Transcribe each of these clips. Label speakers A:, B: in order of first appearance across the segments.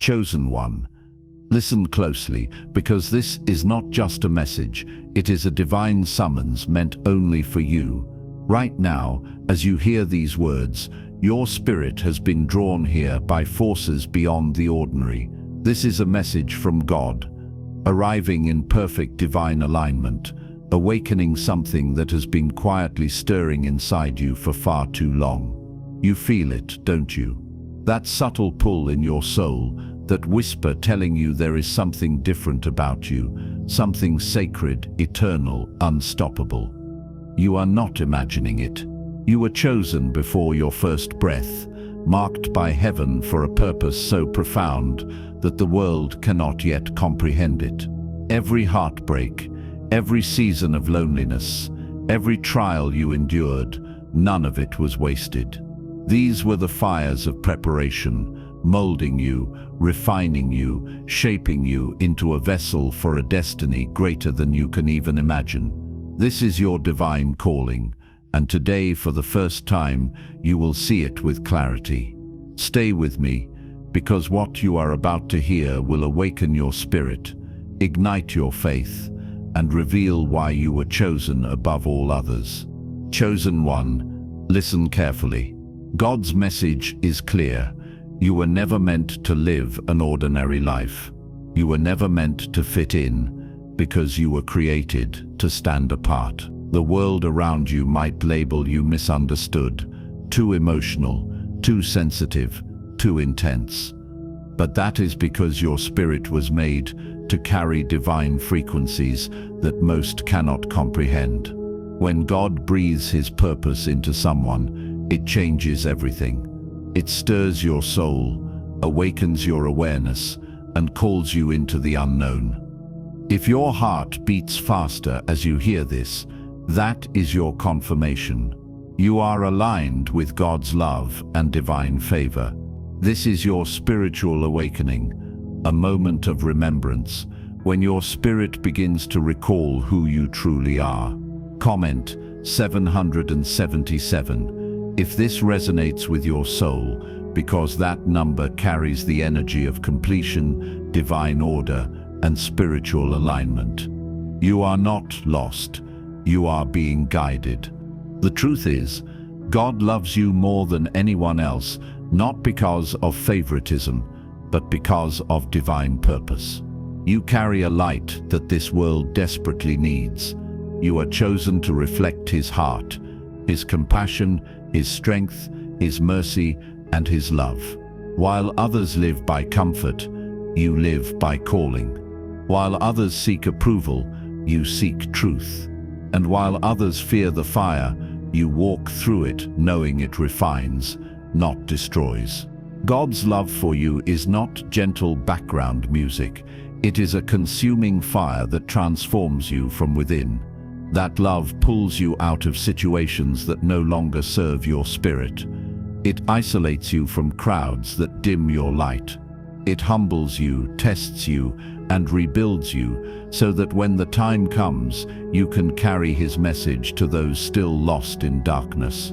A: Chosen one, listen closely, because this is not just a message, it is a divine summons meant only for you. Right now, as you hear these words, your spirit has been drawn here by forces beyond the ordinary. This is a message from God, arriving in perfect divine alignment, awakening something that has been quietly stirring inside you for far too long. You feel it, don't you? That subtle pull in your soul, that whisper telling you there is something different about you, something sacred, eternal, unstoppable. You are not imagining it. You were chosen before your first breath, marked by heaven for a purpose so profound that the world cannot yet comprehend it. Every heartbreak, every season of loneliness, every trial you endured, none of it was wasted. These were the fires of preparation, molding you, refining you, shaping you into a vessel for a destiny greater than you can even imagine. This is your divine calling, and today, for the first time, you will see it with clarity. Stay with me, because what you are about to hear will awaken your spirit, ignite your faith, and reveal why you were chosen above all others. Chosen one, listen carefully. God's message is clear. You were never meant to live an ordinary life. You were never meant to fit in, because you were created to stand apart. The world around you might label you misunderstood, too emotional, too sensitive, too intense. But that is because your spirit was made to carry divine frequencies that most cannot comprehend. When God breathes His purpose into someone, it changes everything. It stirs your soul, awakens your awareness, and calls you into the unknown. If your heart beats faster as you hear this, that is your confirmation. You are aligned with God's love and divine favor. This is your spiritual awakening, a moment of remembrance, when your spirit begins to recall who you truly are. Comment 777 if this resonates with your soul, because that number carries the energy of completion, divine order, and spiritual alignment. You are not lost. You are being guided. The truth is, God loves you more than anyone else, not because of favoritism, but because of divine purpose. You carry a light that this world desperately needs. You are chosen to reflect His heart, His compassion, His strength, His mercy, and His love. While others live by comfort, you live by calling. While others seek approval, you seek truth. And while others fear the fire, you walk through it knowing it refines, not destroys. God's love for you is not gentle background music. It is a consuming fire that transforms you from within. That love pulls you out of situations that no longer serve your spirit. It isolates you from crowds that dim your light. It humbles you, tests you, and rebuilds you, so that when the time comes, you can carry His message to those still lost in darkness.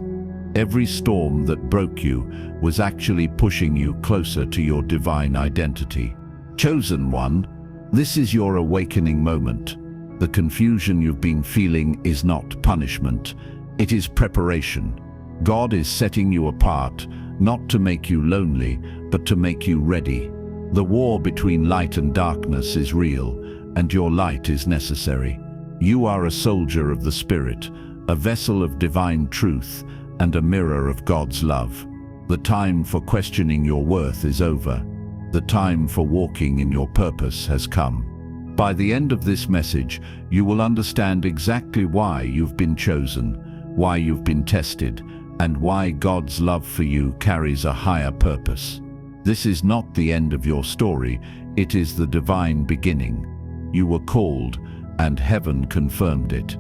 A: Every storm that broke you was actually pushing you closer to your divine identity. Chosen one, this is your awakening moment. The confusion you've been feeling is not punishment, it is preparation. God is setting you apart, not to make you lonely, but to make you ready. The war between light and darkness is real, and your light is necessary. You are a soldier of the Spirit, a vessel of divine truth, and a mirror of God's love. The time for questioning your worth is over. The time for walking in your purpose has come. By the end of this message, you will understand exactly why you've been chosen, why you've been tested, and why God's love for you carries a higher purpose. This is not the end of your story, it is the divine beginning. You were called, and heaven confirmed it.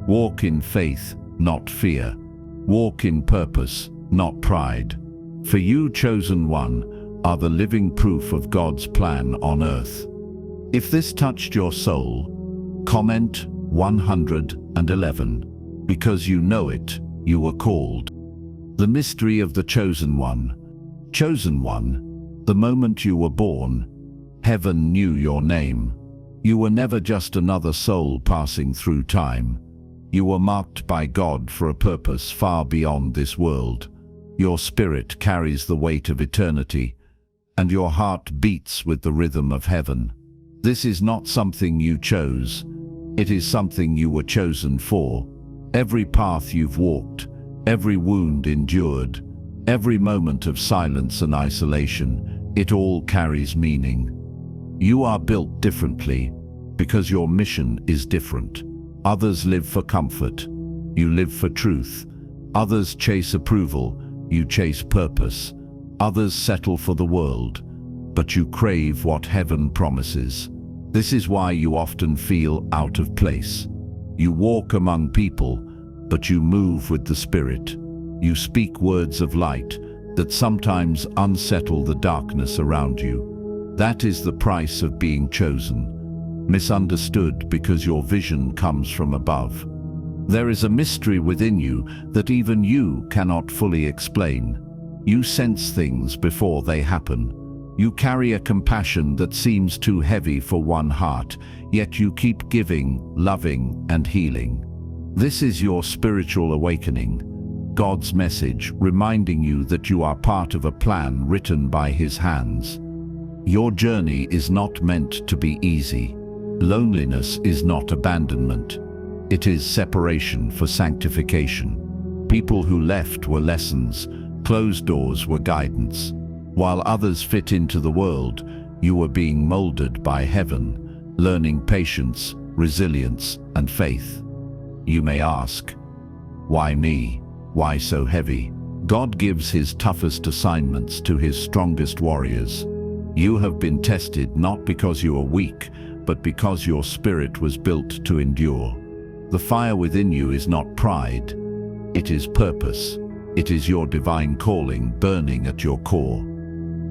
A: Walk in faith, not fear. Walk in purpose, not pride. For you, chosen one, are the living proof of God's plan on earth. If this touched your soul, comment 111. Because you know it, you were called. The mystery of the chosen one. Chosen one, The moment you were born, heaven knew your name. You were never just another soul passing through time. You were marked by God for a purpose far beyond this world. Your spirit carries the weight of eternity, and your heart beats with the rhythm of heaven. This is not something you chose. It is something you were chosen for. Every path you've walked, every wound endured, every moment of silence and isolation, it all carries meaning. You are built differently because your mission is different. Others live for comfort. You live for truth. Others chase approval. You chase purpose. Others settle for the world, but you crave what heaven promises. This is why you often feel out of place. You walk among people, but you move with the Spirit. You speak words of light that sometimes unsettle the darkness around you. That is the price of being chosen, misunderstood because your vision comes from above. There is a mystery within you that even you cannot fully explain. You sense things before they happen. You carry a compassion that seems too heavy for one heart, yet you keep giving, loving, and healing. This is your spiritual awakening, God's message reminding you that you are part of a plan written by His hands. Your journey is not meant to be easy. Loneliness is not abandonment. It is separation for sanctification. People who left were lessons. Closed doors were guidance. While others fit into the world, you were being molded by heaven, learning patience, resilience, and faith. You may ask, why me? Why so heavy? God gives His toughest assignments to His strongest warriors. You have been tested not because you are weak, but because your spirit was built to endure. The fire within you is not pride, it is purpose. It is your divine calling burning at your core.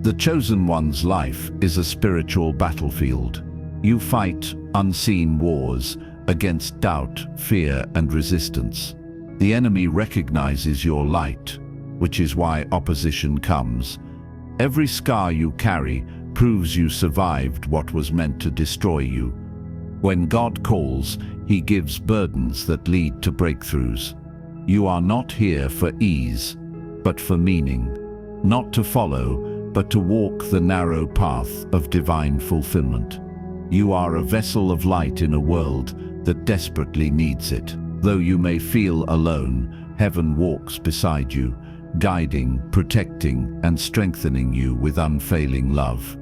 A: The chosen one's life is a spiritual battlefield. You fight unseen wars against doubt, fear, and resistance. The enemy recognizes your light, which is why opposition comes. Every scar you carry proves you survived what was meant to destroy you. When God calls, He gives burdens that lead to breakthroughs. You are not here for ease, but for meaning. Not to follow, but to walk the narrow path of divine fulfillment. You are a vessel of light in a world that desperately needs it. Though you may feel alone, heaven walks beside you, guiding, protecting, and strengthening you with unfailing love.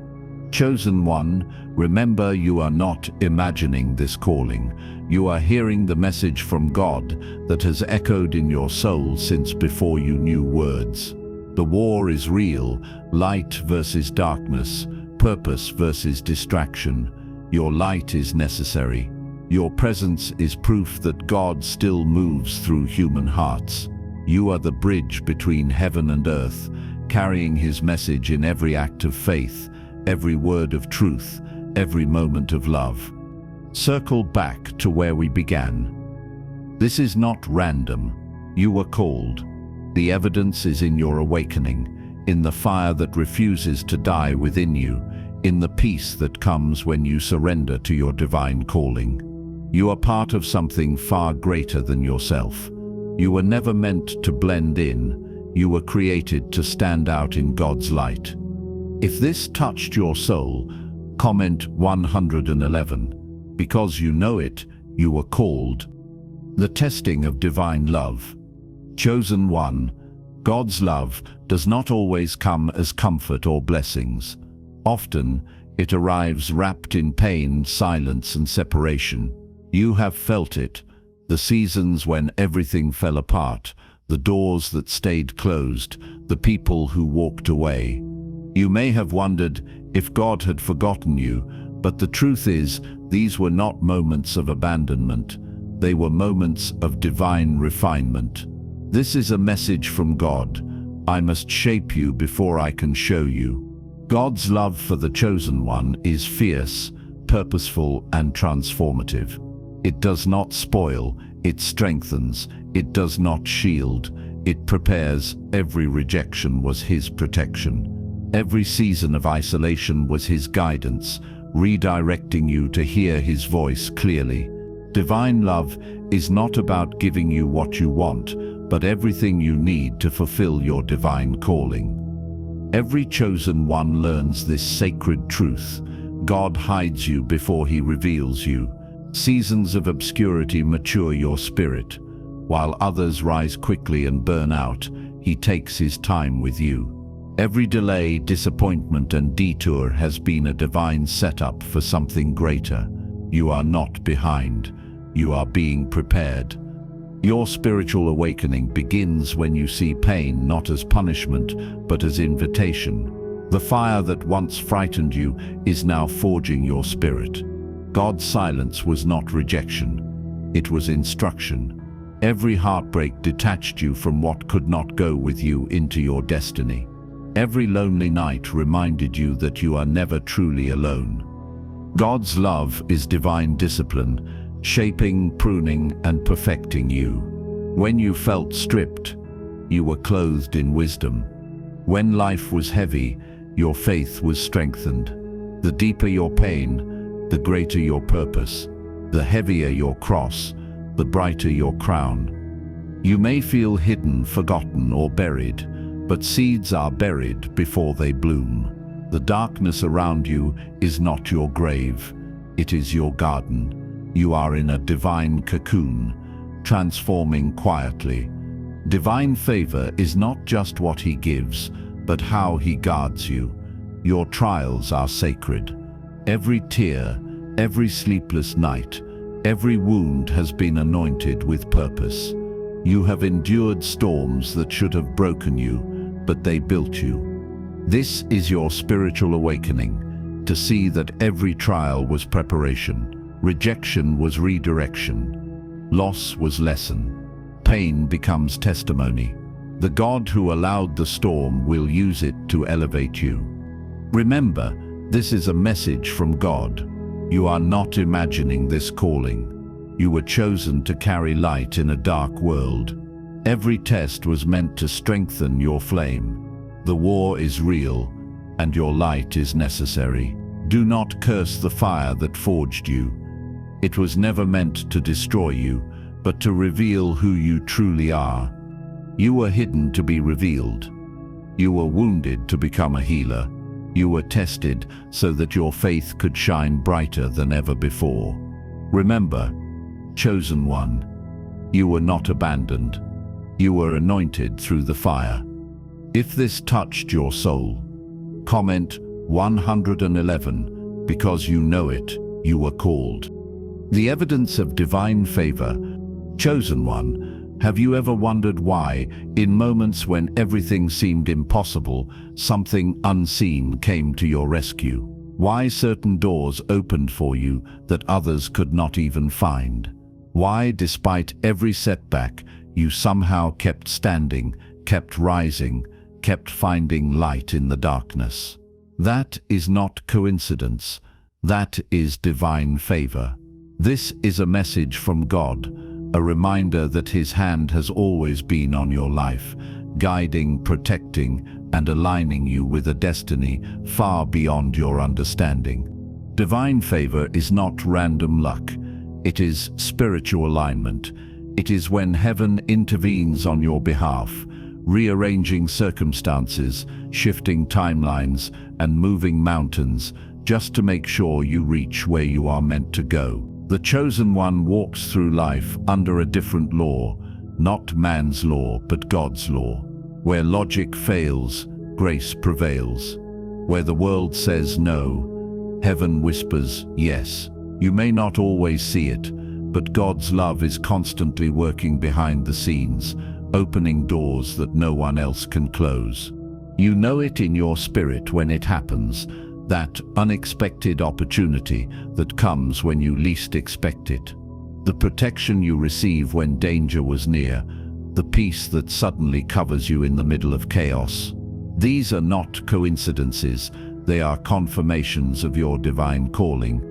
A: Chosen one, remember you are not imagining this calling. You are hearing the message from God that has echoed in your soul since before you knew words. The war is real, light versus darkness, purpose versus distraction. Your light is necessary. Your presence is proof that God still moves through human hearts. You are the bridge between heaven and earth, carrying His message in every act of faith, every word of truth, every moment of love. Circle back to where we began. This is not random. You were called. The evidence is in your awakening, in the fire that refuses to die within you, in the peace that comes when you surrender to your divine calling. You are part of something far greater than yourself. You were never meant to blend in. You were created to stand out in God's light. If this touched your soul, comment 111. Because you know it, you were called. The testing of divine love. Chosen one, God's love does not always come as comfort or blessings. Often, it arrives wrapped in pain, silence, and separation. You have felt it, the seasons when everything fell apart, the doors that stayed closed, the people who walked away. You may have wondered if God had forgotten you, but the truth is, these were not moments of abandonment. They were moments of divine refinement. This is a message from God. I must shape you before I can show you. God's love for the chosen one is fierce, purposeful, and transformative. It does not spoil, it strengthens. It does not shield, it prepares. Every rejection was His protection. Every season of isolation was His guidance, redirecting you to hear His voice clearly. Divine love is not about giving you what you want, but everything you need to fulfill your divine calling. Every chosen one learns this sacred truth. God hides you before He reveals you. Seasons of obscurity mature your spirit. While others rise quickly and burn out, He takes His time with you. Every delay, disappointment, and detour has been a divine setup for something greater. You are not behind. You are being prepared. Your spiritual awakening begins when you see pain not as punishment, but as invitation. The fire that once frightened you is now forging your spirit. God's silence was not rejection. It was instruction. Every heartbreak detached you from what could not go with you into your destiny. Every lonely night reminded you that you are never truly alone. God's love is divine discipline, shaping, pruning, and perfecting you. When you felt stripped, you were clothed in wisdom. When life was heavy, your faith was strengthened. The deeper your pain, the greater your purpose. The heavier your cross, the brighter your crown. You may feel hidden, forgotten, or buried, but seeds are buried before they bloom. The darkness around you is not your grave, it is your garden. You are in a divine cocoon, transforming quietly. Divine favor is not just what He gives, but how He guards you. Your trials are sacred. Every tear, every sleepless night, every wound has been anointed with purpose. You have endured storms that should have broken you, but they built you. This is your spiritual awakening, to see that every trial was preparation. Rejection was redirection. Loss was lesson. Pain becomes testimony. The God who allowed the storm will use it to elevate you. Remember, this is a message from God. You are not imagining this calling. You were chosen to carry light in a dark world. Every test was meant to strengthen your flame. The war is real, and your light is necessary. Do not curse the fire that forged you. It was never meant to destroy you, but to reveal who you truly are. You were hidden to be revealed. You were wounded to become a healer. You were tested so that your faith could shine brighter than ever before. Remember, chosen one, you were not abandoned. You were anointed through the fire. If this touched your soul, comment 111, because you know it, you were called. The evidence of divine favor. Chosen one, have you ever wondered why, in moments when everything seemed impossible, something unseen came to your rescue? Why certain doors opened for you that others could not even find? Why, despite every setback, you somehow kept standing, kept rising, kept finding light in the darkness? That is not coincidence. That is divine favor. This is a message from God, a reminder that His hand has always been on your life, guiding, protecting, and aligning you with a destiny far beyond your understanding. Divine favor is not random luck. It is spiritual alignment. It is when heaven intervenes on your behalf, rearranging circumstances, shifting timelines, and moving mountains, just to make sure you reach where you are meant to go. The chosen one walks through life under a different law, not man's law, but God's law. Where logic fails, grace prevails. Where the world says no, heaven whispers yes. You may not always see it, but God's love is constantly working behind the scenes, opening doors that no one else can close. You know it in your spirit when it happens, that unexpected opportunity that comes when you least expect it. The protection you receive when danger was near, the peace that suddenly covers you in the middle of chaos. These are not coincidences, they are confirmations of your divine calling.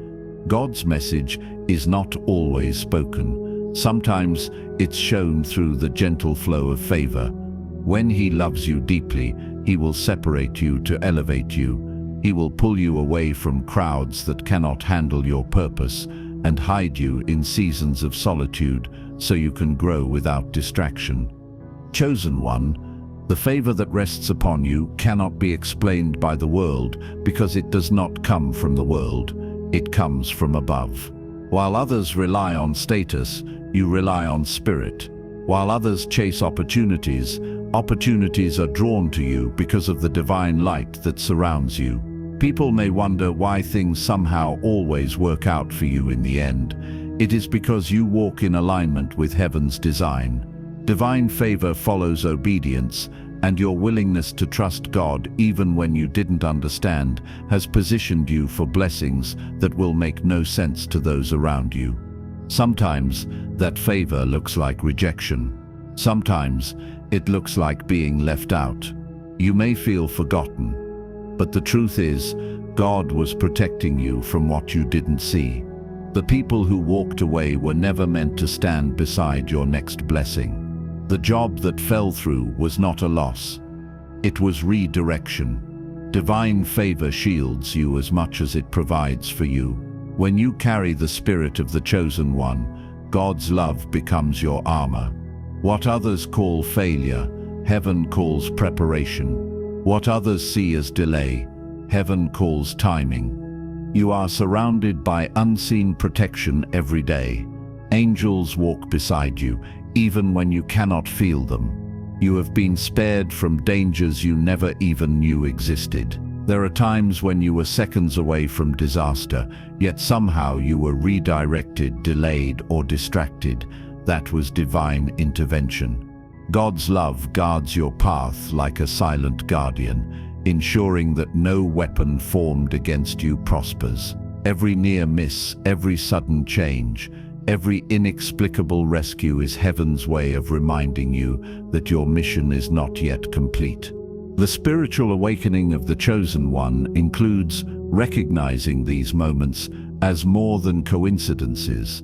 A: God's message is not always spoken. Sometimes it's shown through the gentle flow of favor. When He loves you deeply, He will separate you to elevate you. He will pull you away from crowds that cannot handle your purpose and hide you in seasons of solitude so you can grow without distraction. Chosen one, the favor that rests upon you cannot be explained by the world because it does not come from the world. It comes from above. While others rely on status, you rely on spirit. While others chase opportunities, opportunities are drawn to you because of the divine light that surrounds you. People may wonder why things somehow always work out for you in the end. It is because you walk in alignment with heaven's design. Divine favor follows obedience, and your willingness to trust God even when you didn't understand has positioned you for blessings that will make no sense to those around you. Sometimes that favor looks like rejection. Sometimes it looks like being left out. You may feel forgotten, but the truth is, God was protecting you from what you didn't see. The people who walked away were never meant to stand beside your next blessing. The job that fell through was not a loss. It was redirection. Divine favor shields you as much as it provides for you. When you carry the spirit of the chosen one, God's love becomes your armor. What others call failure, heaven calls preparation. What others see as delay, heaven calls timing. You are surrounded by unseen protection every day. Angels walk beside you, even when you cannot feel them. You have been spared from dangers you never even knew existed. There are times when you were seconds away from disaster, yet somehow you were redirected, delayed, or distracted. That was divine intervention. God's love guards your path like a silent guardian, ensuring that no weapon formed against you prospers. Every near miss, every sudden change, every inexplicable rescue is heaven's way of reminding you that your mission is not yet complete. The spiritual awakening of the chosen one includes recognizing these moments as more than coincidences.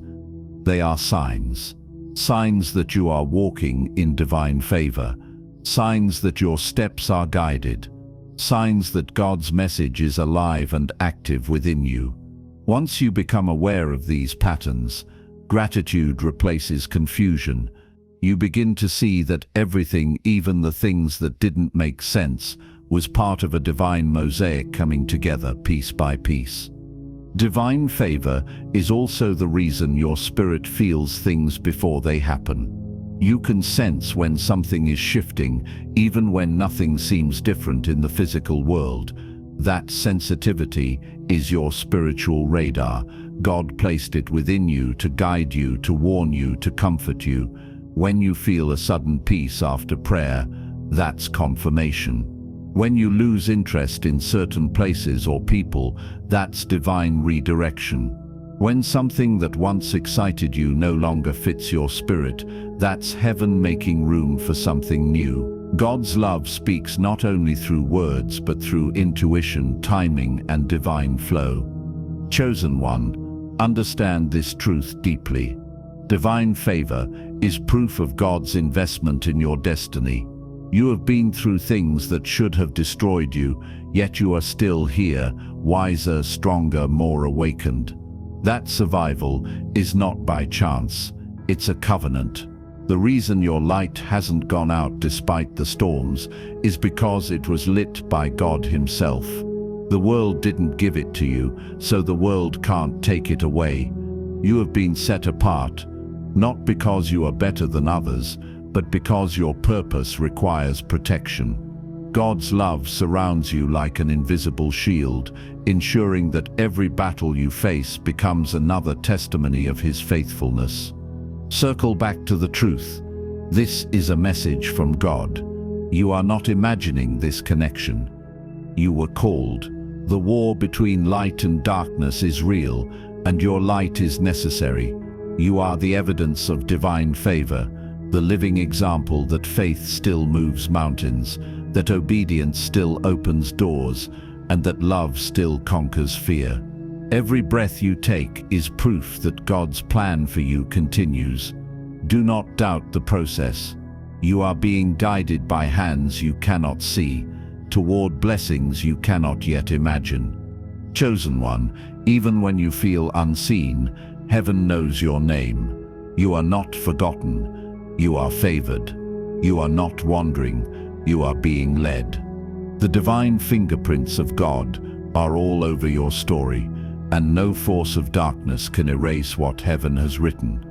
A: They are signs. Signs that you are walking in divine favor. Signs that your steps are guided. Signs that God's message is alive and active within you. Once you become aware of these patterns, gratitude replaces confusion. You begin to see that everything, even the things that didn't make sense, was part of a divine mosaic coming together piece by piece. Divine favor is also the reason your spirit feels things before they happen. You can sense when something is shifting, even when nothing seems different in the physical world. That sensitivity is your spiritual radar. God placed it within you to guide you, to warn you, to comfort you. When you feel a sudden peace after prayer, that's confirmation. When you lose interest in certain places or people, that's divine redirection. When something that once excited you no longer fits your spirit, that's heaven making room for something new. God's love speaks not only through words but through intuition, timing, and divine flow. Chosen one, understand this truth deeply. Divine favor is proof of God's investment in your destiny. You have been through things that should have destroyed you, yet you are still here, wiser, stronger, more awakened. That survival is not by chance, it's a covenant. The reason your light hasn't gone out despite the storms is because it was lit by God Himself. The world didn't give it to you, so the world can't take it away. You have been set apart, not because you are better than others, but because your purpose requires protection. God's love surrounds you like an invisible shield, ensuring that every battle you face becomes another testimony of His faithfulness. Circle back to the truth. This is a message from God. You are not imagining this connection. You were called. The war between light and darkness is real, and your light is necessary. You are the evidence of divine favor, the living example that faith still moves mountains, that obedience still opens doors, and that love still conquers fear. Every breath you take is proof that God's plan for you continues. Do not doubt the process. You are being guided by hands you cannot see, toward blessings you cannot yet imagine. Chosen one, even when you feel unseen, heaven knows your name. You are not forgotten. You are favored. You are not wandering. You are being led. The divine fingerprints of God are all over your story, and no force of darkness can erase what heaven has written.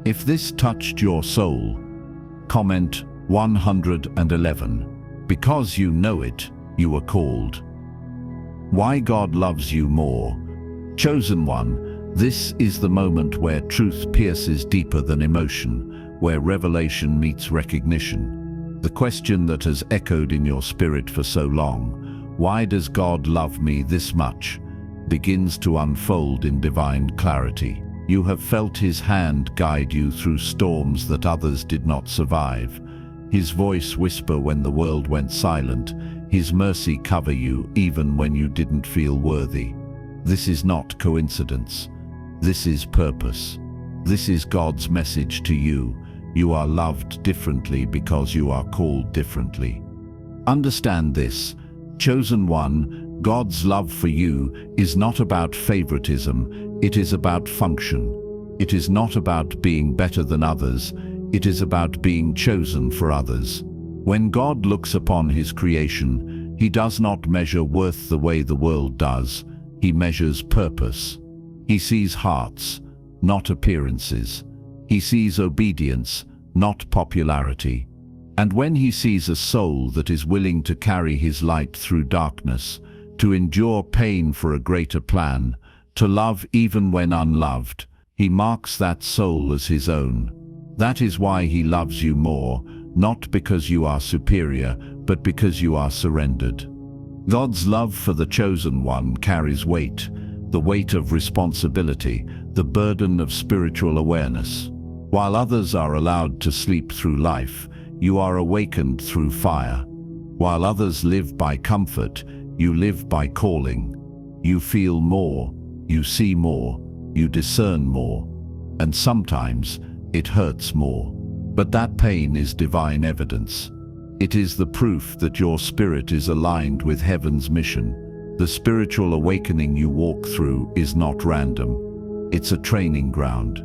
A: If this touched your soul, comment 111. Because you know it, you are called. Why God loves you more. Chosen one, this is the moment where truth pierces deeper than emotion, where revelation meets recognition. The question that has echoed in your spirit for so long, why does God love me this much, begins to unfold in divine clarity. You have felt His hand guide you through storms that others did not survive. His voice whisper when the world went silent. His mercy cover you even when you didn't feel worthy. This is not coincidence. This is purpose. This is God's message to you. You are loved differently because you are called differently. Understand this. Chosen one, God's love for you is not about favoritism, it is about function. It is not about being better than others, it is about being chosen for others. When God looks upon His creation, He does not measure worth the way the world does, He measures purpose. He sees hearts, not appearances. He sees obedience, not popularity. And when He sees a soul that is willing to carry His light through darkness, to endure pain for a greater plan, to love even when unloved, He marks that soul as His own. That is why He loves you more, not because you are superior, but because you are surrendered. God's love for the chosen one carries weight, the weight of responsibility, the burden of spiritual awareness. While others are allowed to sleep through life, you are awakened through fire. While others live by comfort, you live by calling. You feel more, you see more, you discern more, and sometimes it hurts more. But that pain is divine evidence. It is the proof that your spirit is aligned with heaven's mission. The spiritual awakening you walk through is not random. It's a training ground.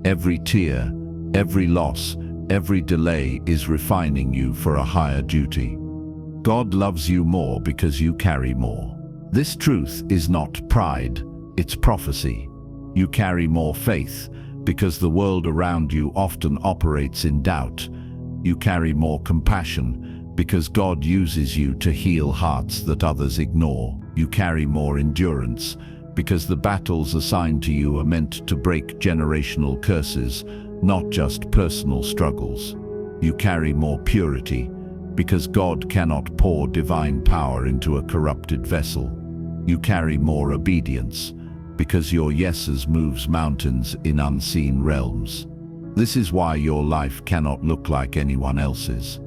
A: Every tear, every loss, every delay is refining you for a higher duty. God loves you more because you carry more. This truth is not pride, it's prophecy. You carry more faith because the world around you often operates in doubt. You carry more compassion because God uses you to heal hearts that others ignore. You carry more endurance because the battles assigned to you are meant to break generational curses, not just personal struggles. You carry more purity because God cannot pour divine power into a corrupted vessel. You carry more obedience because your yeses moves mountains in unseen realms. This is why your life cannot look like anyone else's.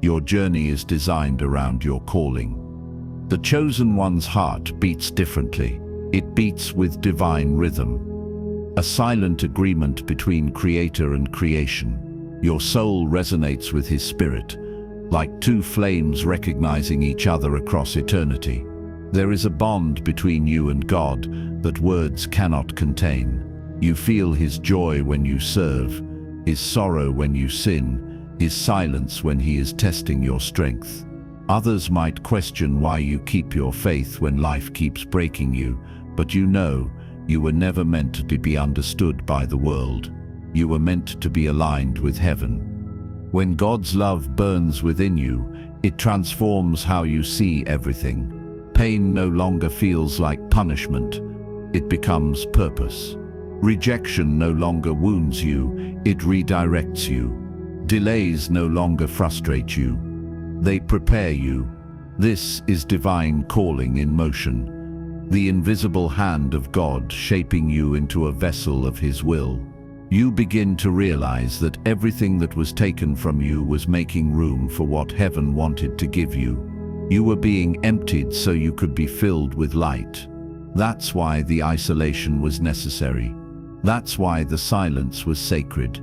A: Your journey is designed around your calling. The chosen one's heart beats differently. It beats with divine rhythm, a silent agreement between Creator and creation. Your soul resonates with His spirit, like two flames recognizing each other across eternity. There is a bond between you and God that words cannot contain. You feel His joy when you serve, His sorrow when you sin, His silence when He is testing your strength. Others might question why you keep your faith when life keeps breaking you, but you know you were never meant to be understood by the world. You were meant to be aligned with heaven. When God's love burns within you, it transforms how you see everything. Pain no longer feels like punishment, it becomes purpose. Rejection no longer wounds you, it redirects you. Delays no longer frustrate you, they prepare you. This is divine calling in motion, the invisible hand of God shaping you into a vessel of His will. You begin to realize that everything that was taken from you was making room for what heaven wanted to give you. You were being emptied so you could be filled with light. That's why the isolation was necessary. That's why the silence was sacred.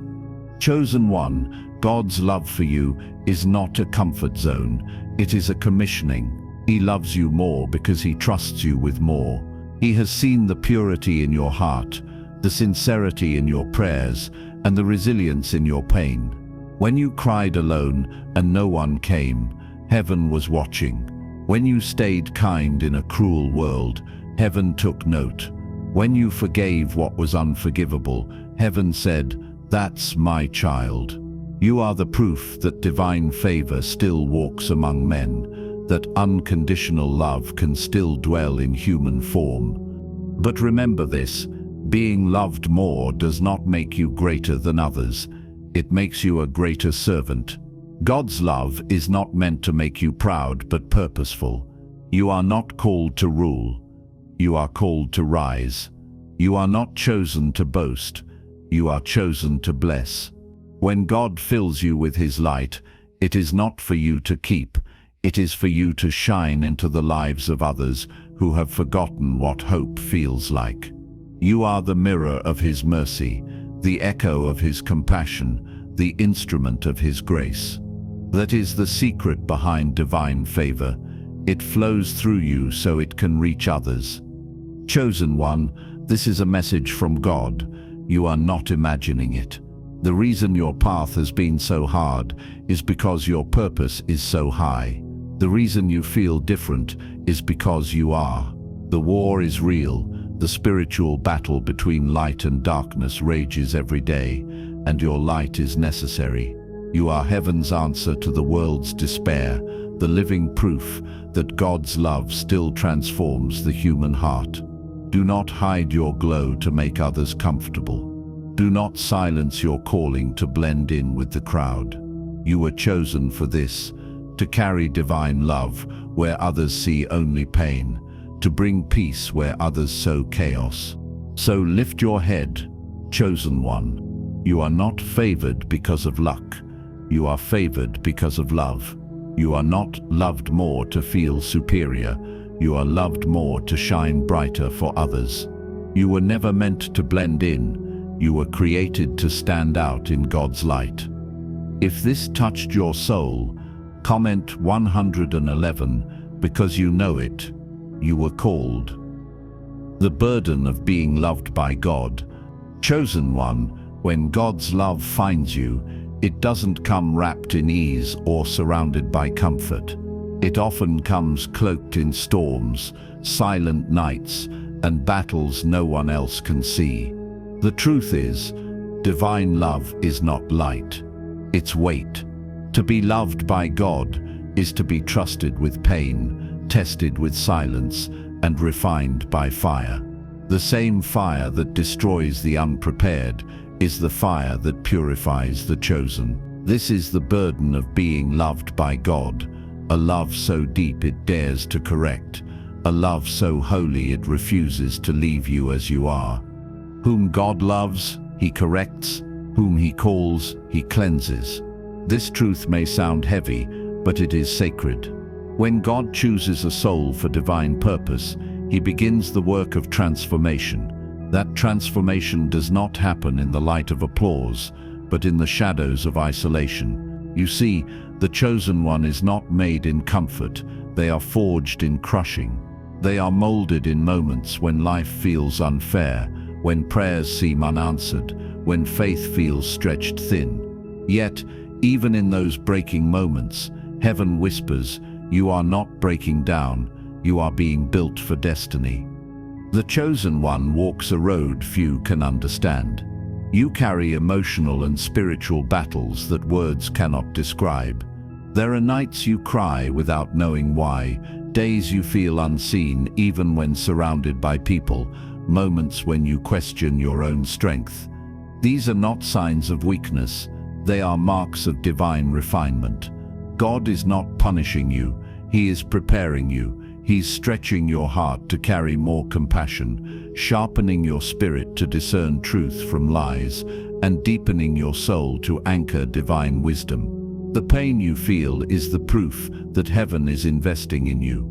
A: Chosen one, God's love for you is not a comfort zone, it is a commissioning. He loves you more because he trusts you with more. He has seen the purity in your heart, the sincerity in your prayers, and the resilience in your pain. When you cried alone and no one came, heaven was watching. When you stayed kind in a cruel world, heaven took note. When you forgave what was unforgivable, heaven said, "That's my child." You are the proof that divine favor still walks among men, that unconditional love can still dwell in human form. But remember this, being loved more does not make you greater than others. It makes you a greater servant. God's love is not meant to make you proud but purposeful. You are not called to rule. You are called to rise. You are not chosen to boast. You are chosen to bless. When God fills you with his light, it is not for you to keep. It is for you to shine into the lives of others who have forgotten what hope feels like. You are the mirror of his mercy, the echo of his compassion, the instrument of his grace. That is the secret behind divine favor. It flows through you so it can reach others. Chosen one, this is a message from God. You are not imagining it. The reason your path has been so hard is because your purpose is so high. The reason you feel different is because you are. The war is real. The spiritual battle between light and darkness rages every day, and your light is necessary. You are heaven's answer to the world's despair, the living proof that God's love still transforms the human heart. Do not hide your glow to make others comfortable. Do not silence your calling to blend in with the crowd. You were chosen for this, to carry divine love where others see only pain, to bring peace where others sow chaos. So lift your head, chosen one. You are not favored because of luck. You are favored because of love. You are not loved more to feel superior. You are loved more to shine brighter for others. You were never meant to blend in. You were created to stand out in God's light. If this touched your soul, comment 111 because you know it. You were called. The burden of being loved by God. Chosen one, when God's love finds you, it doesn't come wrapped in ease or surrounded by comfort. It often comes cloaked in storms, silent nights, and battles no one else can see. The truth is, divine love is not light. It's weight. To be loved by God is to be trusted with pain, tested with silence, and refined by fire. The same fire that destroys the unprepared is the fire that purifies the chosen. This is the burden of being loved by God, a love so deep it dares to correct, a love so holy it refuses to leave you as you are. Whom God loves, he corrects. Whom he calls, he cleanses. This truth may sound heavy, but it is sacred. When God chooses a soul for divine purpose, he begins the work of transformation. That transformation does not happen in the light of applause, but in the shadows of isolation. You see, the chosen one is not made in comfort. They are forged in crushing. They are molded in moments when life feels unfair, when prayers seem unanswered, when faith feels stretched thin. Yet, even in those breaking moments, heaven whispers, "You are not breaking down, you are being built for destiny." The chosen one walks a road few can understand. You carry emotional and spiritual battles that words cannot describe. There are nights you cry without knowing why, days you feel unseen even when surrounded by people, moments when you question your own strength. These are not signs of weakness, they are marks of divine refinement. God is not punishing you, he is preparing you. He's stretching your heart to carry more compassion, sharpening your spirit to discern truth from lies, and deepening your soul to anchor divine wisdom. The pain you feel is the proof that heaven is investing in you.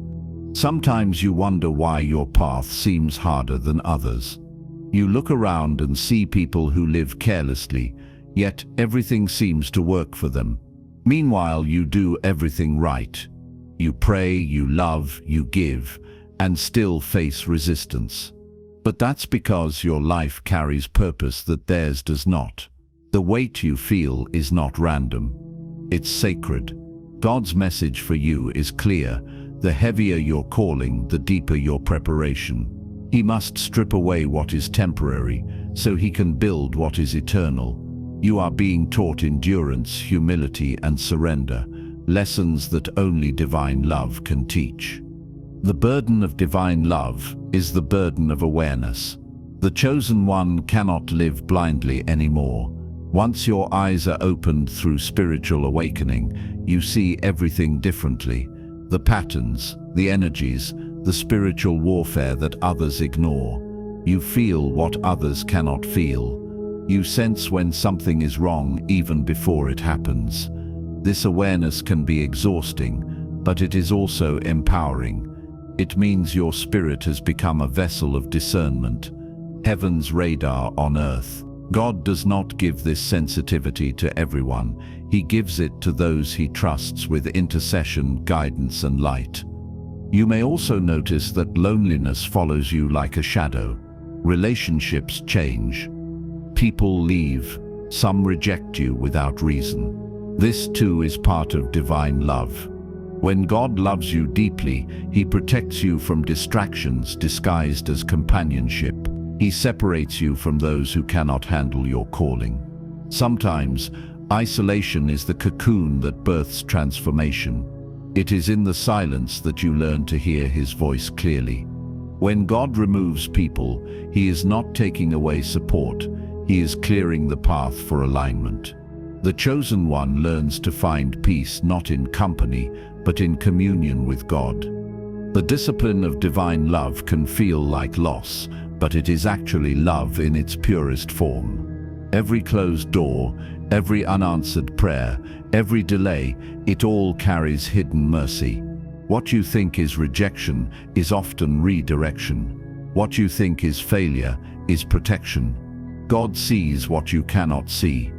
A: Sometimes you wonder why your path seems harder than others. You look around and see people who live carelessly, yet everything seems to work for them. Meanwhile, you do everything right. You pray, you love, you give, and still face resistance. But that's because your life carries purpose that theirs does not. The weight you feel is not random. It's sacred. God's message for you is clear. The heavier your calling, the deeper your preparation. He must strip away what is temporary, so he can build what is eternal. You are being taught endurance, humility, and surrender, lessons that only divine love can teach. The burden of divine love is the burden of awareness. The chosen one cannot live blindly anymore. Once your eyes are opened through spiritual awakening, you see everything differently. The patterns, the energies, the spiritual warfare that others ignore. You feel what others cannot feel. You sense when something is wrong even before it happens. This awareness can be exhausting, but it is also empowering. It means your spirit has become a vessel of discernment, heaven's radar on earth. God does not give this sensitivity to everyone. He gives it to those he trusts with intercession, guidance, and light. You may also notice that loneliness follows you like a shadow. Relationships change. People leave. Some reject you without reason. This too is part of divine love. When God loves you deeply, he protects you from distractions disguised as companionship. He separates you from those who cannot handle your calling. Sometimes, isolation is the cocoon that births transformation. It is in the silence that you learn to hear his voice clearly. When God removes people, he is not taking away support. He is clearing the path for alignment. The chosen one learns to find peace not in company, but in communion with God. The discipline of divine love can feel like loss, but it is actually love in its purest form. Every closed door, every unanswered prayer, every delay, it all carries hidden mercy. What you think is rejection is often redirection. What you think is failure is protection. God sees what you cannot see.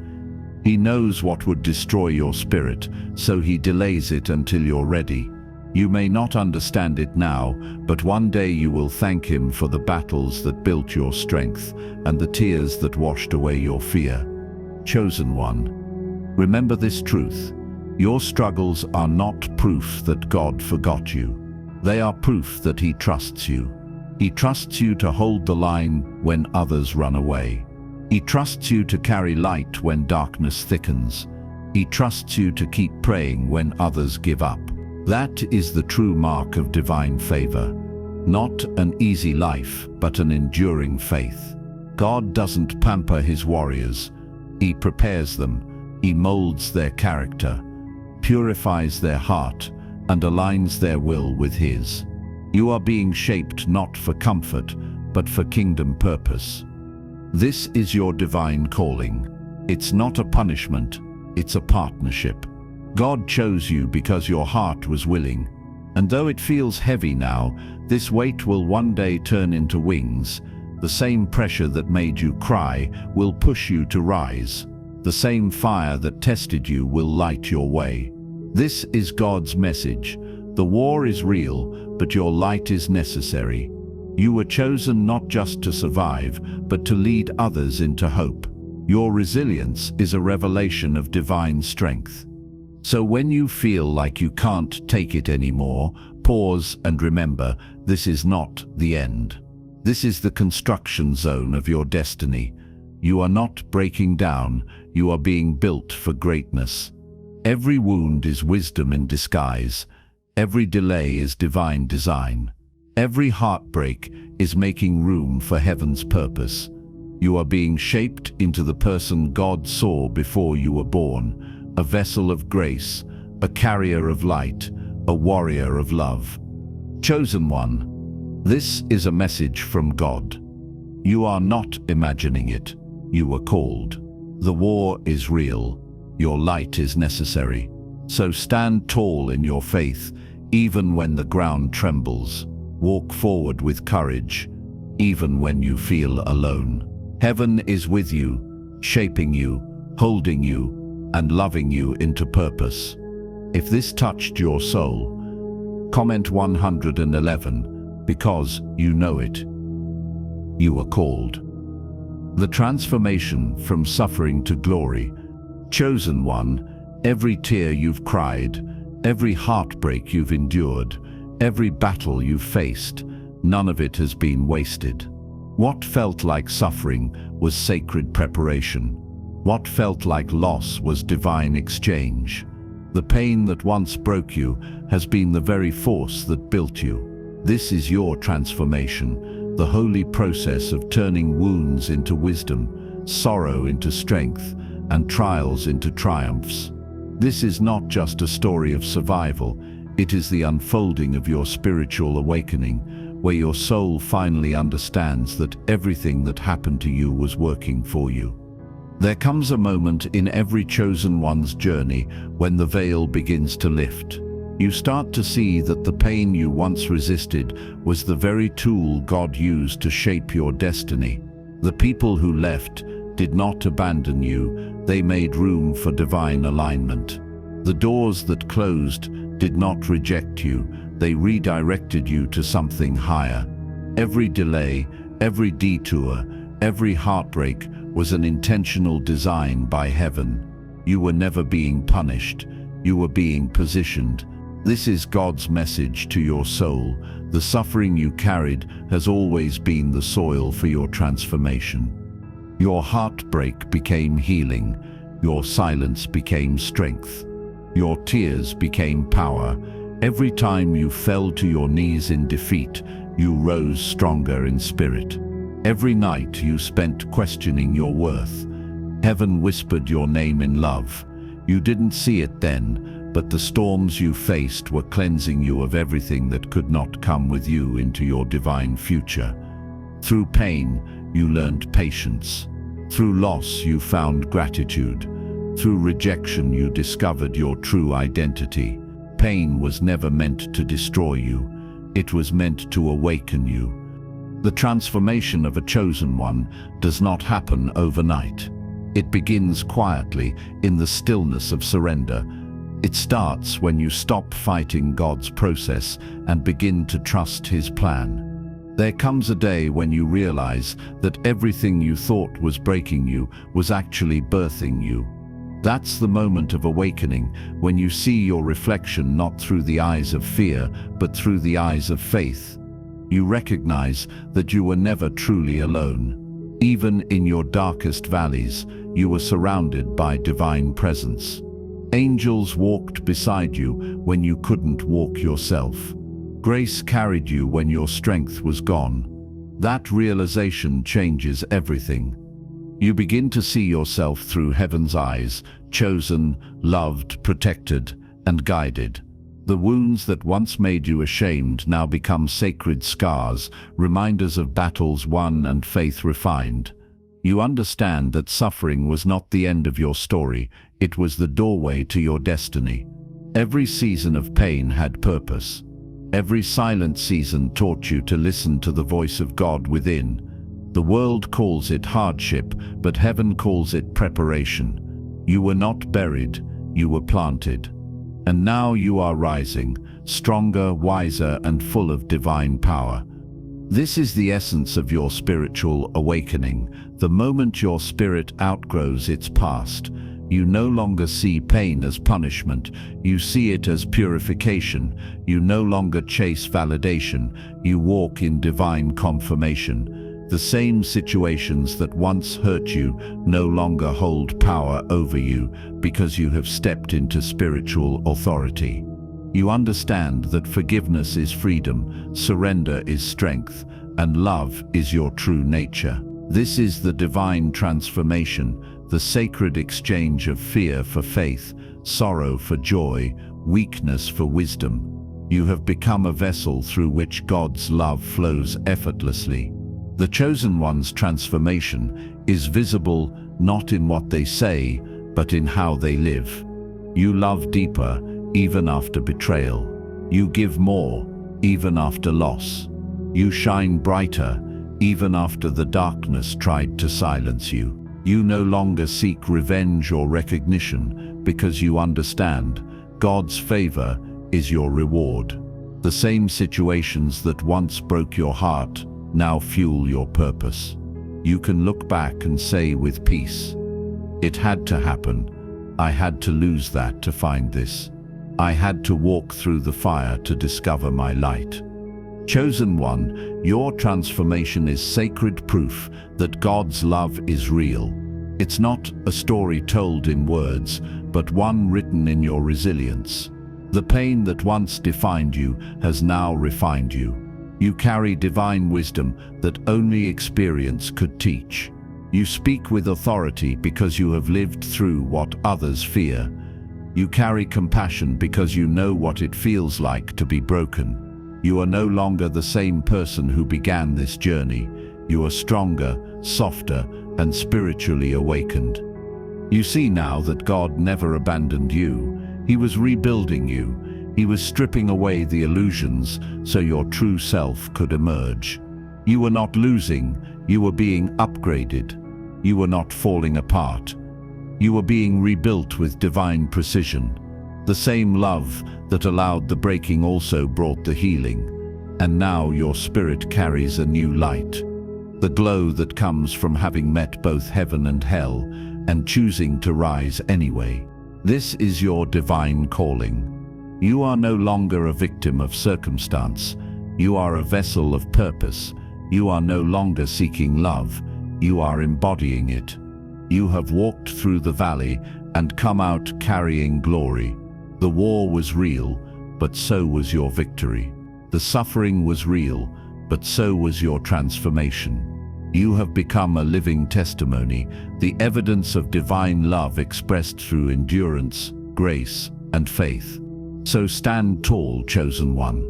A: He knows what would destroy your spirit, so he delays it until you're ready. You may not understand it now, but one day you will thank him for the battles that built your strength and the tears that washed away your fear. Chosen one, remember this truth. Your struggles are not proof that God forgot you. They are proof that he trusts you. He trusts you to hold the line when others run away. He trusts you to carry light when darkness thickens. He trusts you to keep praying when others give up. That is the true mark of divine favor. Not an easy life, but an enduring faith. God doesn't pamper his warriors. He prepares them. He molds their character, purifies their heart, and aligns their will with his. You are being shaped not for comfort, but for kingdom purpose. This is your divine calling. It's not a punishment, it's a partnership. God chose you because your heart was willing. And though it feels heavy now, this weight will one day turn into wings. The same pressure that made you cry will push you to rise. The same fire that tested you will light your way. This is God's message. The war is real, but your light is necessary. You were chosen not just to survive, but to lead others into hope. Your resilience is a revelation of divine strength. So when you feel like you can't take it anymore, pause and remember, this is not the end. This is the construction zone of your destiny. You are not breaking down, you are being built for greatness. Every wound is wisdom in disguise. Every delay is divine design. Every heartbreak is making room for heaven's purpose. You are being shaped into the person God saw before you were born. A vessel of grace, a carrier of light, a warrior of love. Chosen one, this is a message from God. You are not imagining it. You were called. The war is real. Your light is necessary. So stand tall in your faith, even when the ground trembles. Walk forward with courage, even when you feel alone. Heaven is with you, shaping you, holding you and loving you into purpose. If this touched your soul, comment 111, because you know it. You are called. The transformation from suffering to glory. Chosen one, every tear you've cried, every heartbreak you've endured, every battle you've faced, none of it has been wasted. What felt like suffering was sacred preparation. What felt like loss was divine exchange. The pain that once broke you has been the very force that built you. This is your transformation, the holy process of turning wounds into wisdom, sorrow into strength, and trials into triumphs. This is not just a story of survival, it is the unfolding of your spiritual awakening, where your soul finally understands that everything that happened to you was working for you. There comes a moment in every chosen one's journey when the veil begins to lift. You start to see that the pain you once resisted was the very tool God used to shape your destiny. The people who left did not abandon you, they made room for divine alignment. The doors that closed did not reject you, they redirected you to something higher. Every delay, every detour, every heartbreak was an intentional design by heaven. You were never being punished, you were being positioned. This is God's message to your soul. The suffering you carried has always been the soil for your transformation. Your heartbreak became healing, your silence became strength, your tears became power. Every time you fell to your knees in defeat, you rose stronger in spirit. Every night you spent questioning your worth. Heaven whispered your name in love. You didn't see it then, but the storms you faced were cleansing you of everything that could not come with you into your divine future. Through pain, you learned patience. Through loss, you found gratitude. Through rejection, you discovered your true identity. Pain was never meant to destroy you. It was meant to awaken you. The transformation of a chosen one does not happen overnight. It begins quietly in the stillness of surrender. It starts when you stop fighting God's process and begin to trust His plan. There comes a day when you realize that everything you thought was breaking you was actually birthing you. That's the moment of awakening, when you see your reflection not through the eyes of fear, but through the eyes of faith. You recognize that you were never truly alone. Even in your darkest valleys, you were surrounded by divine presence. Angels walked beside you when you couldn't walk yourself. Grace carried you when your strength was gone. That realization changes everything. You begin to see yourself through heaven's eyes, chosen, loved, protected, and guided. The wounds that once made you ashamed now become sacred scars, reminders of battles won and faith refined. You understand that suffering was not the end of your story, it was the doorway to your destiny. Every season of pain had purpose. Every silent season taught you to listen to the voice of God within. The world calls it hardship, but heaven calls it preparation. You were not buried, you were planted. And now you are rising, stronger, wiser, and full of divine power. This is the essence of your spiritual awakening. The moment your spirit outgrows its past, you no longer see pain as punishment, you see it as purification. You no longer chase validation, you walk in divine confirmation. The same situations that once hurt you no longer hold power over you because you have stepped into spiritual authority. You understand that forgiveness is freedom, surrender is strength, and love is your true nature. This is the divine transformation, the sacred exchange of fear for faith, sorrow for joy, weakness for wisdom. You have become a vessel through which God's love flows effortlessly. The chosen one's transformation is visible not in what they say, but in how they live. You love deeper, even after betrayal. You give more, even after loss. You shine brighter, even after the darkness tried to silence you. You no longer seek revenge or recognition because you understand God's favor is your reward. The same situations that once broke your heart now fuel your purpose. You can look back and say with peace, "It had to happen. I had to lose that to find this. I had to walk through the fire to discover my light." Chosen one, your transformation is sacred proof that God's love is real. It's not a story told in words, but one written in your resilience. The pain that once defined you has now refined you. You carry divine wisdom that only experience could teach. You speak with authority because you have lived through what others fear. You carry compassion because you know what it feels like to be broken. You are no longer the same person who began this journey. You are stronger, softer, and spiritually awakened. You see now that God never abandoned you. He was rebuilding you. He was stripping away the illusions so your true self could emerge. You were not losing, you were being upgraded. You were not falling apart. You were being rebuilt with divine precision. The same love that allowed the breaking also brought the healing. And now your spirit carries a new light. The glow that comes from having met both heaven and hell and choosing to rise anyway. This is your divine calling. You are no longer a victim of circumstance. You are a vessel of purpose. You are no longer seeking love. You are embodying it. You have walked through the valley and come out carrying glory. The war was real, but so was your victory. The suffering was real, but so was your transformation. You have become a living testimony, the evidence of divine love expressed through endurance, grace, and faith. So stand tall, chosen one.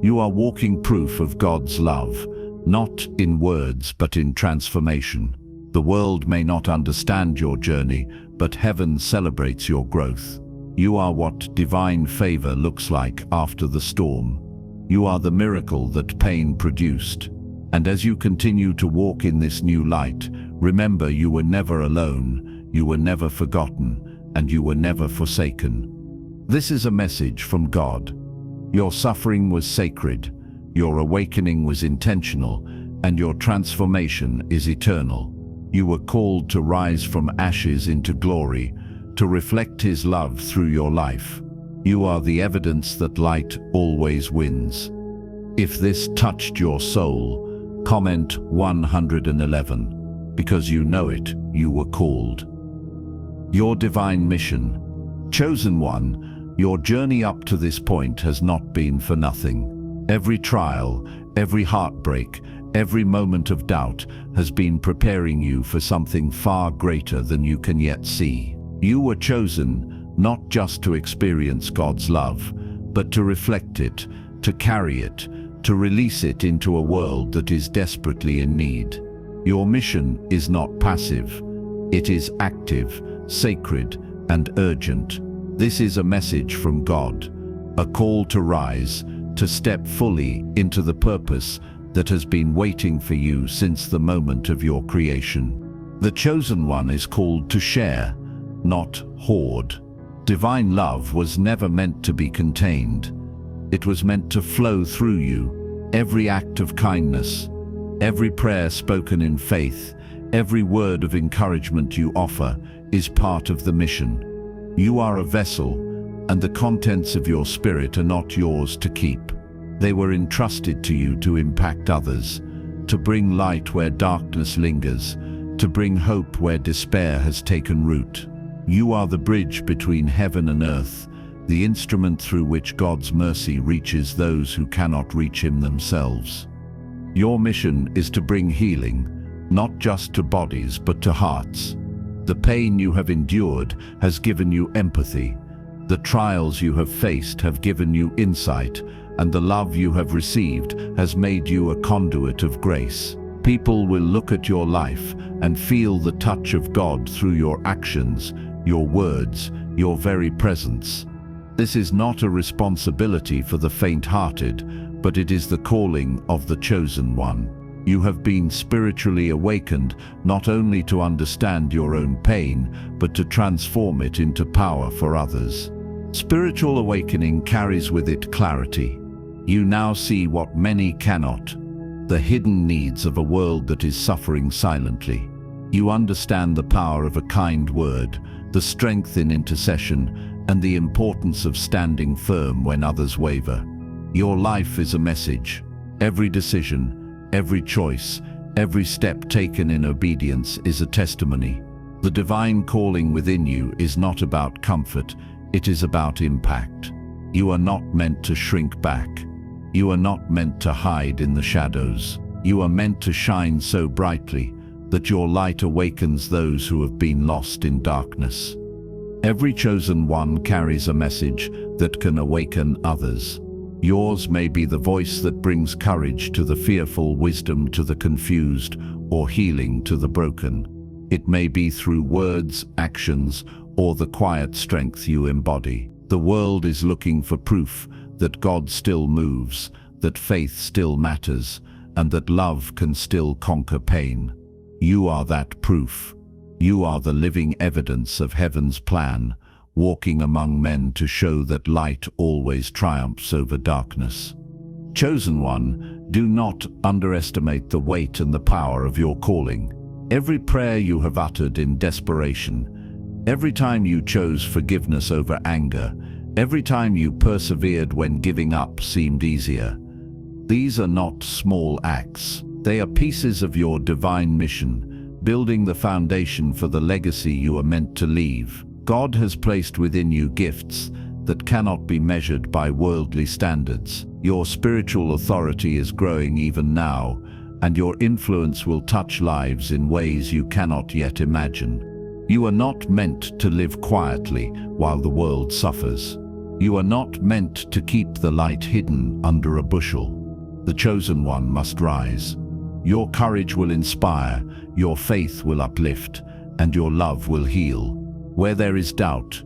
A: You are walking proof of God's love, not in words but in transformation. The world may not understand your journey, but heaven celebrates your growth. You are what divine favor looks like after the storm. You are the miracle that pain produced. And as you continue to walk in this new light, remember you were never alone, you were never forgotten, and you were never forsaken. This is a message from God. Your suffering was sacred, your awakening was intentional, and your transformation is eternal. You were called to rise from ashes into glory, to reflect His love through your life. You are the evidence that light always wins. If this touched your soul, comment 111, because you know it, you were called. Your divine mission. Chosen one, your journey up to this point has not been for nothing. Every trial, every heartbreak, every moment of doubt has been preparing you for something far greater than you can yet see. You were chosen not just to experience God's love, but to reflect it, to carry it, to release it into a world that is desperately in need. Your mission is not passive. It is active, sacred, and urgent. This is a message from God, a call to rise, to step fully into the purpose that has been waiting for you since the moment of your creation. The chosen one is called to share, not hoard. Divine love was never meant to be contained. It was meant to flow through you. Every act of kindness, every prayer spoken in faith, every word of encouragement you offer is part of the mission. You are a vessel, and the contents of your spirit are not yours to keep. They were entrusted to you to impact others, to bring light where darkness lingers, to bring hope where despair has taken root. You are the bridge between heaven and earth, the instrument through which God's mercy reaches those who cannot reach Him themselves. Your mission is to bring healing, not just to bodies but to hearts. The pain you have endured has given you empathy. The trials you have faced have given you insight, and the love you have received has made you a conduit of grace. People will look at your life and feel the touch of God through your actions, your words, your very presence. This is not a responsibility for the faint-hearted, but it is the calling of the chosen one. You have been spiritually awakened not only to understand your own pain, but to transform it into power for others. Spiritual awakening carries with it clarity. You now see what many cannot: the hidden needs of a world that is suffering silently. You understand the power of a kind word, the strength in intercession, and the importance of standing firm when others waver. Your life is a message. Every decision, every choice, every step taken in obedience is a testimony. The divine calling within you is not about comfort, it is about impact. You are not meant to shrink back. You are not meant to hide in the shadows. You are meant to shine so brightly that your light awakens those who have been lost in darkness. Every chosen one carries a message that can awaken others. Yours may be the voice that brings courage to the fearful, wisdom to the confused, or healing to the broken. It may be through words, actions, or the quiet strength you embody. The world is looking for proof that God still moves, that faith still matters, and that love can still conquer pain. You are that proof. You are the living evidence of heaven's plan, walking among men to show that light always triumphs over darkness. Chosen one, do not underestimate the weight and the power of your calling. Every prayer you have uttered in desperation, every time you chose forgiveness over anger, every time you persevered when giving up seemed easier. These are not small acts. They are pieces of your divine mission, building the foundation for the legacy you are meant to leave. God has placed within you gifts that cannot be measured by worldly standards. Your spiritual authority is growing even now, and your influence will touch lives in ways you cannot yet imagine. You are not meant to live quietly while the world suffers. You are not meant to keep the light hidden under a bushel. The chosen one must rise. Your courage will inspire, your faith will uplift, and your love will heal. Where there is doubt,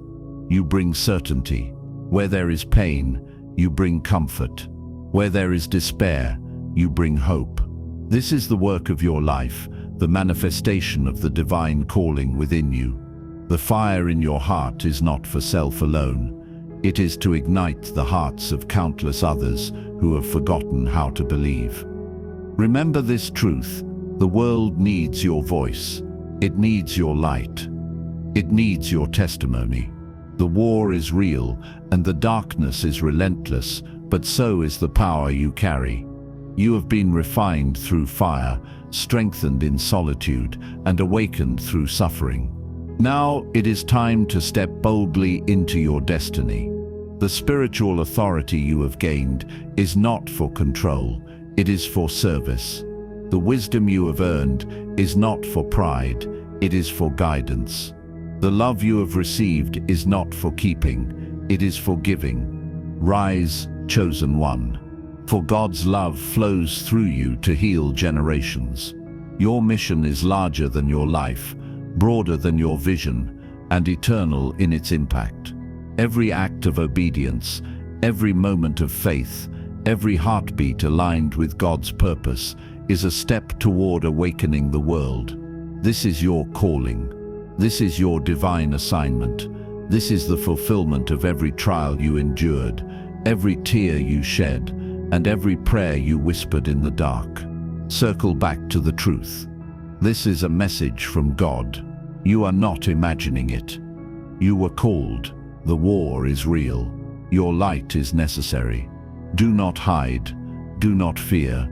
A: you bring certainty. Where there is pain, you bring comfort. Where there is despair, you bring hope. This is the work of your life, the manifestation of the divine calling within you. The fire in your heart is not for self alone. It is to ignite the hearts of countless others who have forgotten how to believe. Remember this truth: the world needs your voice. It needs your light. It needs your testimony. The war is real and the darkness is relentless, but so is the power you carry. You have been refined through fire, strengthened in solitude, and awakened through suffering. Now it is time to step boldly into your destiny. The spiritual authority you have gained is not for control, it is for service. The wisdom you have earned is not for pride, it is for guidance. The love you have received is not for keeping, it is for giving. Rise, chosen one, for God's love flows through you to heal generations. Your mission is larger than your life, broader than your vision, and eternal in its impact. Every act of obedience, every moment of faith, every heartbeat aligned with God's purpose is a step toward awakening the world. This is your calling. This is your divine assignment. This is the fulfillment of every trial you endured, every tear you shed, and every prayer you whispered in the dark. Circle back to the truth. This is a message from God. You are not imagining it. You were called. The war is real. Your light is necessary. Do not hide. Do not fear.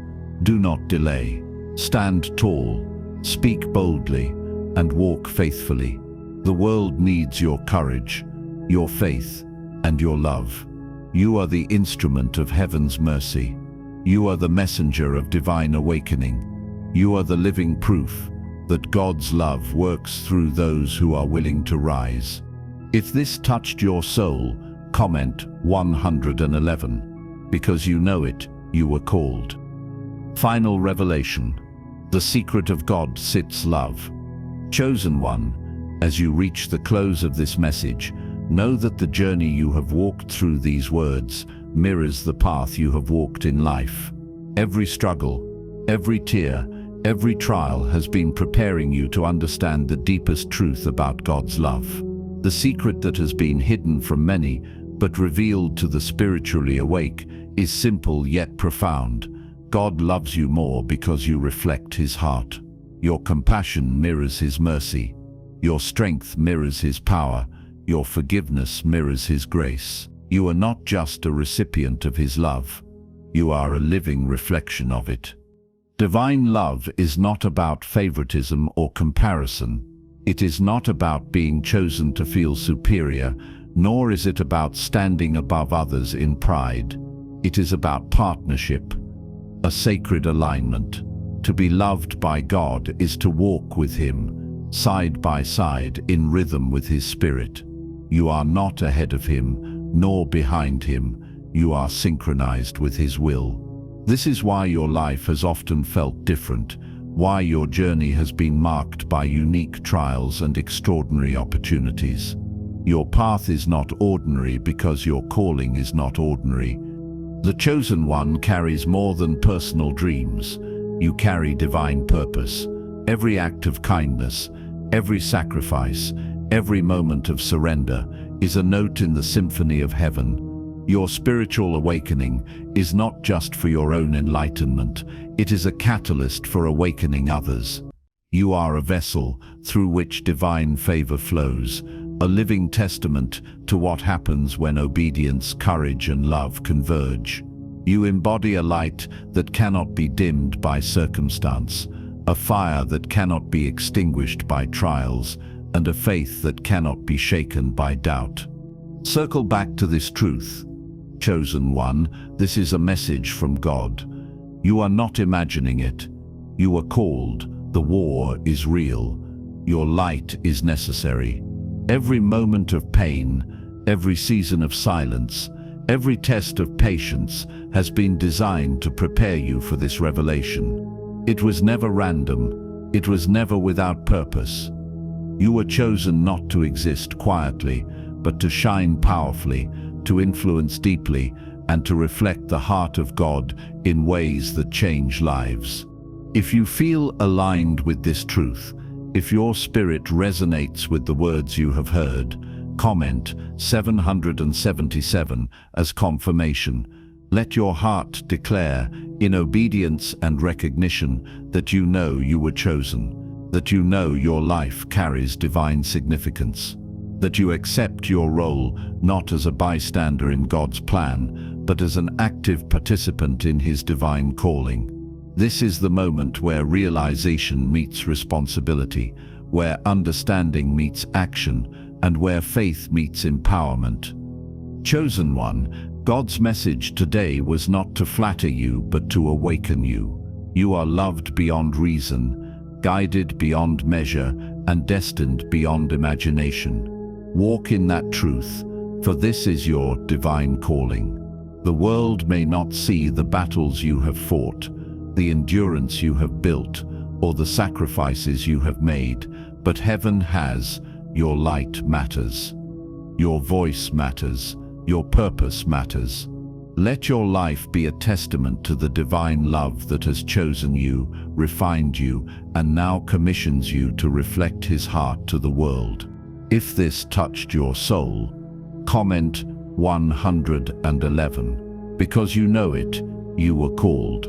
A: Do not delay. Stand tall. Speak boldly. And walk faithfully. The world needs your courage, your faith, and your love. You are the instrument of heaven's mercy. You are the messenger of divine awakening. You are the living proof that God's love works through those who are willing to rise. If this touched your soul, comment 111. Because you know it, you were called. Final revelation. The secret of God sits love. Chosen one, as you reach the close of this message, know that the journey you have walked through these words mirrors the path you have walked in life. Every struggle, Every tear, every trial has been preparing you to understand the deepest truth about God's love. The secret that has been hidden from many, but revealed to the spiritually awake, is simple yet profound. God loves you more because you reflect His heart. Your compassion mirrors His mercy. Your strength mirrors His power. Your forgiveness mirrors His grace. You are not just a recipient of His love. You are a living reflection of it. Divine love is not about favoritism or comparison. It is not about being chosen to feel superior, nor is it about standing above others in pride. It is about partnership, a sacred alignment. To be loved by God is to walk with Him, side by side, in rhythm with His Spirit. You are not ahead of Him, nor behind Him. You are synchronized with His will. This is why your life has often felt different, why your journey has been marked by unique trials and extraordinary opportunities. Your path is not ordinary because your calling is not ordinary. The chosen one carries more than personal dreams. You carry divine purpose. Every act of kindness, every sacrifice, every moment of surrender is a note in the symphony of heaven. Your spiritual awakening is not just for your own enlightenment, it is a catalyst for awakening others. You are a vessel through which divine favor flows, a living testament to what happens when obedience, courage, and love converge. You embody a light that cannot be dimmed by circumstance, a fire that cannot be extinguished by trials, and a faith that cannot be shaken by doubt. Circle back to this truth. Chosen one, this is a message from God. You are not imagining it. You are called. The war is real. Your light is necessary. Every moment of pain, every season of silence, every test of patience has been designed to prepare you for this revelation. It was never random. It was never without purpose. You were chosen not to exist quietly, but to shine powerfully, to influence deeply, and to reflect the heart of God in ways that change lives. If you feel aligned with this truth, if your spirit resonates with the words you have heard, comment 777 as confirmation. Let your heart declare, in obedience and recognition, that you know you were chosen, that you know your life carries divine significance, that you accept your role not as a bystander in God's plan, but as an active participant in His divine calling. This is the moment where realization meets responsibility, where understanding meets action, and where faith meets empowerment. Chosen one, God's message today was not to flatter you, but to awaken you. You are loved beyond reason, guided beyond measure, and destined beyond imagination. Walk in that truth, for this is your divine calling. The world may not see the battles you have fought, the endurance you have built, or the sacrifices you have made, but heaven has. Your light matters. Your voice matters. Your purpose matters. Let your life be a testament to the divine love that has chosen you, refined you, and now commissions you to reflect His heart to the world. If this touched your soul, comment 111. Because you know it, you were called.